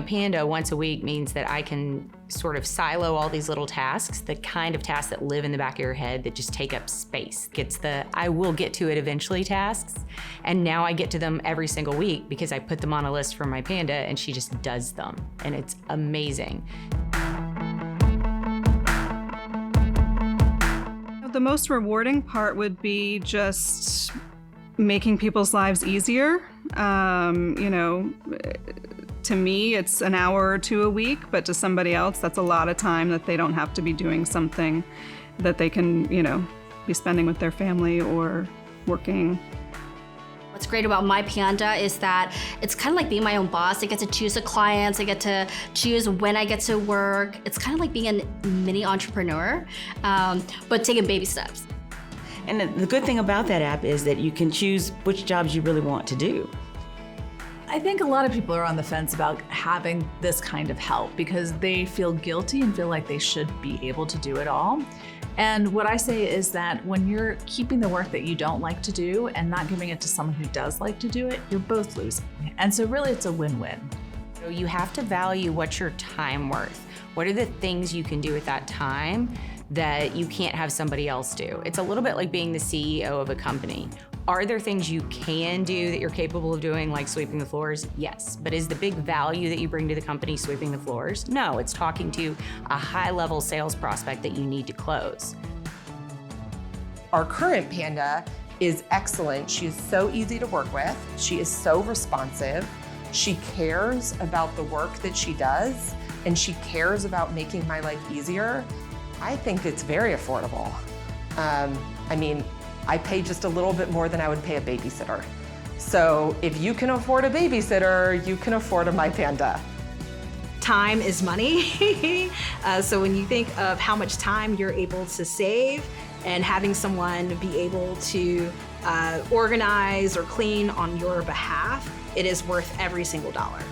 Panda once a week means that I can sort of silo all these little tasks, the kind of tasks that live in the back of your head that just take up space. It's the I will get to it eventually tasks. And now I get to them every single week because I put them on a list for my Panda and she just does them. And it's amazing. The most rewarding part would be just making people's lives easier. To me, it's an hour or two a week, but to somebody else, that's a lot of time that they don't have to be doing something that they can, be spending with their family or working. What's great about my Panda is that it's kind of like being my own boss. I get to choose the clients, I get to choose when I get to work. It's kind of like being a mini entrepreneur, but taking baby steps. And the good thing about that app is that you can choose which jobs you really want to do. I think a lot of people are on the fence about having this kind of help because they feel guilty and feel like they should be able to do it all. And what I say is that when you're keeping the work that you don't like to do and not giving it to someone who does like to do it, you're both losing. And so really it's a win-win. So you have to value what's your time worth. What are the things you can do with that time that you can't have somebody else do? It's a little bit like being the CEO of a company. Are there things you can do that you're capable of doing, like sweeping the floors? Yes. But is the big value that you bring to the company sweeping the floors? No, it's talking to a high-level sales prospect that you need to close. Our current Panda is excellent. She is so easy to work with. She is so responsive. She cares about the work that she does, and she cares about making my life easier. I think it's very affordable. I pay just a little bit more than I would pay a babysitter. So if you can afford a babysitter, you can afford a My Panda. Time is money. So when you think of how much time you're able to save and having someone be able to organize or clean on your behalf, it is worth every single dollar.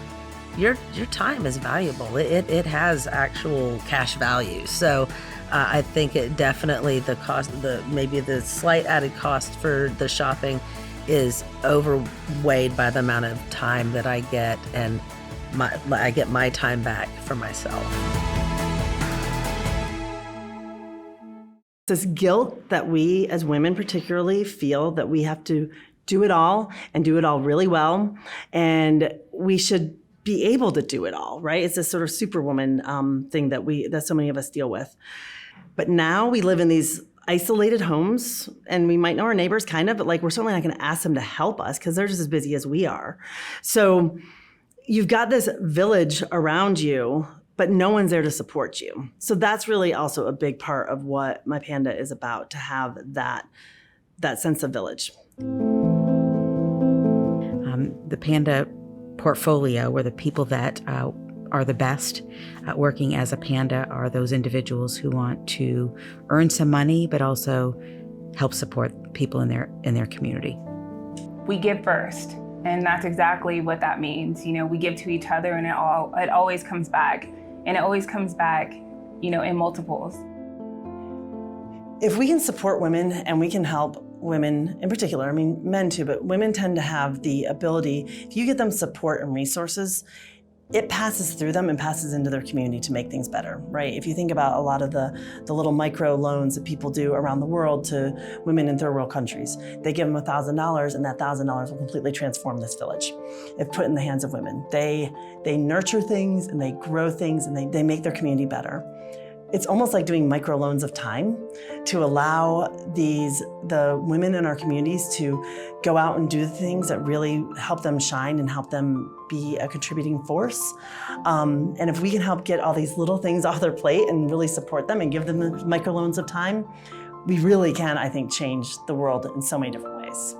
Your time is valuable. It has actual cash value. So I think it definitely, the cost, maybe the slight added cost for the shopping is overweighed by the amount of time that I get, and I get my time back for myself. This guilt that we as women particularly feel that we have to do it all and do it all really well, and we should be able to do it all, right? It's this sort of superwoman thing that so many of us deal with. But now we live in these isolated homes, and we might know our neighbors kind of, but we're certainly not going to ask them to help us because they're just as busy as we are. So you've got this village around you, but no one's there to support you. So that's really also a big part of what My Panda is about, to have that sense of village. The Panda Portfolio, where the people that are the best at working as a Panda are those individuals who want to earn some money, but also help support people in their community. We give first, and that's exactly what that means. We give to each other, and it always comes back, and it always comes back, in multiples. If we can support women and we can help women in particular, men too, but women tend to have the ability, if you get them support and resources, it passes through them and passes into their community to make things better, right? If you think about a lot of the little micro loans that people do around the world to women in third world countries, they give them $1,000 and that $1,000 will completely transform this village if put in the hands of women. They nurture things and they grow things and they make their community better. It's almost like doing microloans of time to allow the women in our communities to go out and do the things that really help them shine and help them be a contributing force. And if we can help get all these little things off their plate and really support them and give them the microloans of time, we really can, I think, change the world in so many different ways.